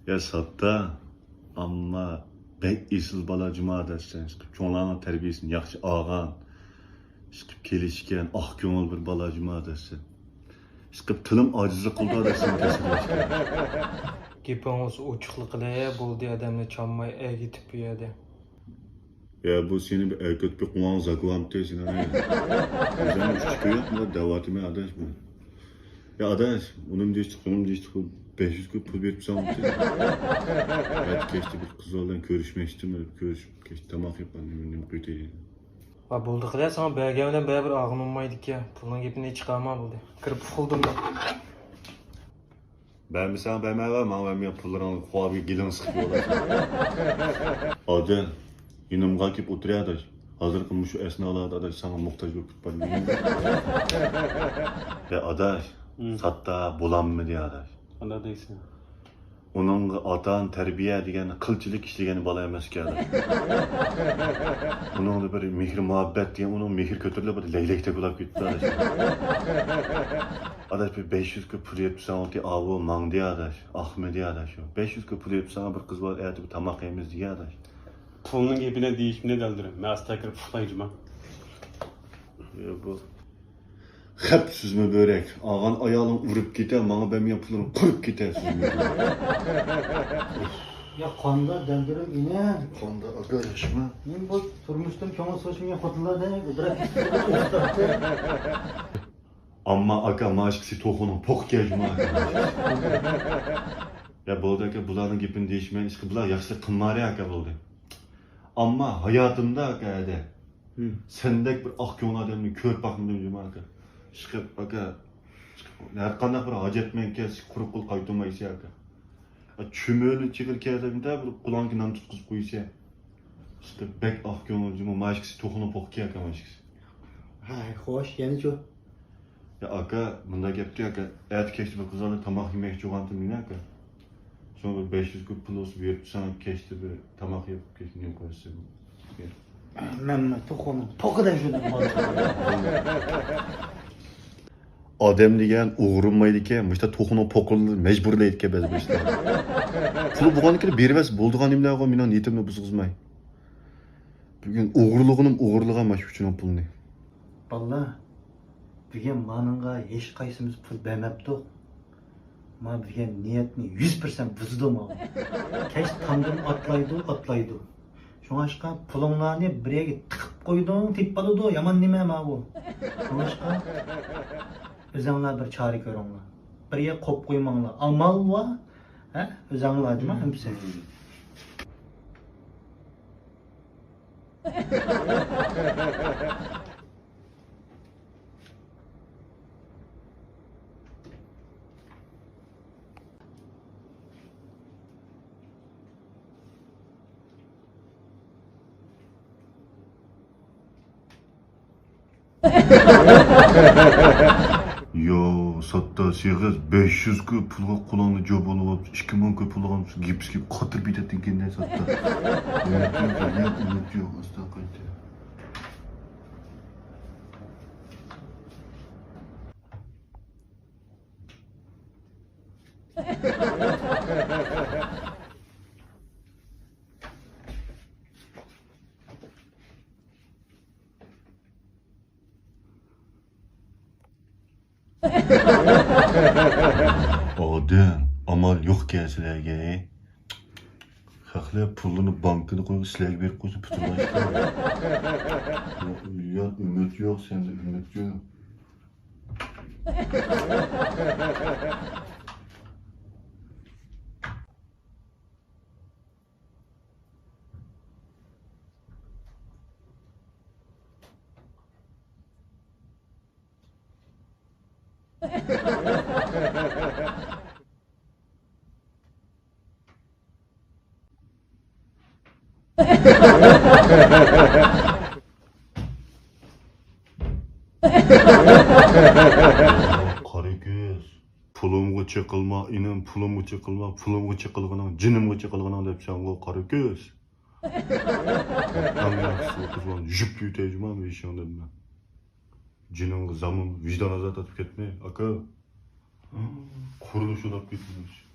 Ya satta ama bek esiz bala cuma dersen, çoğunların terbiyesini yaxşı ağan, çıkıp kelişken, ah köngül bir bala cuma dersen. Çıkıp tılım acizlik kıldı dersen kesinleşken. Gepimiz ochiqliqda bo'ldi adamni chanmay agitib qo'yadi. Ya bu seni bir erkek bir kulağın zakıvam tesin ha ya. Güzel üç çıkıyor mu? Devatime adaş mı? Ya adaş, onun değiştik, 500 kıl pul verip sana mı? Evet geçti bir kız olan görüşmeştim, görüşüp geçti tamak yapan eminim kötü. Va bo'ldi qila sana bergan bilan baribir og'im olmaydi ekan. Pulning gapini chiqarma bo'ldi. Kirib uxildim men. Ben mi sana ben var mı? Ben mi pullarını kuabi gidin sıkıyorlar. Adı, yine kalkıp oturuyor adaş. Hazır kılmış şu esnalarda adaş sana muhtaç bir kutbani. Ya adaş, satta bulan mı diye adaş. Qanday deysan? Onun atan terbiye degen kılçılık işlegeni bala emas ki adaş. Onun da bir mehir muhabbet diye onun mehir kötürle bir leylekte kulak gitti adaş. Adaş bir 500 kı pul yetip sana diye avu mang diye adaş. Ahmedi adaş o. 500 kı pul yetip sana bir kız var eğer bir tamak yemiz diye adaş. Pulning gapini deyishimni daldirim. Men asta kirib uxlayman. Ya bu hep süzme börek. Ağan ayağını vurup gider, bana ben yapılırım kırıp gider süzme börek. Ya qonda daldirim ine. Konda arkadaşma. Men bu turmushdan ko'ngil so'shimga xotinlarda udrat. Amma aka maşkisi tohunun pok gelme ya bu da bulanın gipin değişmeyen işki bular yaşlı kınmari aka buldu. Amma hayatımda aka ede. Sendek bir ah köngül adamını kör bakımda öncüm aka. Çıkıp aka her kandak bir hacetmeyen kes kurup kul kaytılmayısı aka. Çümölü çıkır kezemde bir kulağın nam tutkuz koysa. Çıkıp bek ah köngülcüm maşkisi tohunun pok ki aka maşkisi. Hay, xo'sh, yana şu. Ya aka, bunda gap diyor aka, et keçti bir kızlarla tamak yemek çoğantım yine aka. Sonra 500 kut plus verip sana keçti bir tamak yapıp keçti ne koysun. Men to'qoni poqidan shuni Adem degan o'g'rinmaydi ekan, işte to'qini poqilni mecburlaydi ekan biz işte. Pul bo'lganiga beribasiz, bo'ldigan nimlarga meni niyatimni buzg'izmay. Bugun o'g'irlig'inim o'g'irlig emas uchun pulni. Vallahi degan manınğa hech qaysimiz pul bermabdik. Ma degan niyatni 100% buzdi ma. Keş tamdan atlaydı. Şoňaşqa pulinglarni bir yerga tiqib qo'yding, teppadı, yaman nima ma bu. Şoňaşqa özüňlar bir çare ko'ringlar. Bir yer qo'yib qo'ymanglar. Amal va, ha, özüňlar dema hemsi. Yo, satta siğiz 500 kı pulga kulağını jobunu alıp 2000 kı pulga gips gibi katır bitettin kendine satta. Unut yok, hasta kaydı. Adem, amal yok ki sizlerge. Haklı pulunu bankını koyup sizlerge verip koysun pütürler işte. Ya ümit yok, sende ümit yok. Karagöz, pulumga çekilma, inin pulumga çekilma, pulumga çekilgana, cinimga çekilgana dep sen o karagöz. Ben yaxşı kızman, jüp yüteycim ama işin dedim ben. Cinin zamın vicdan azat atıp ketme, aka. Kuruluşu da bitmiş.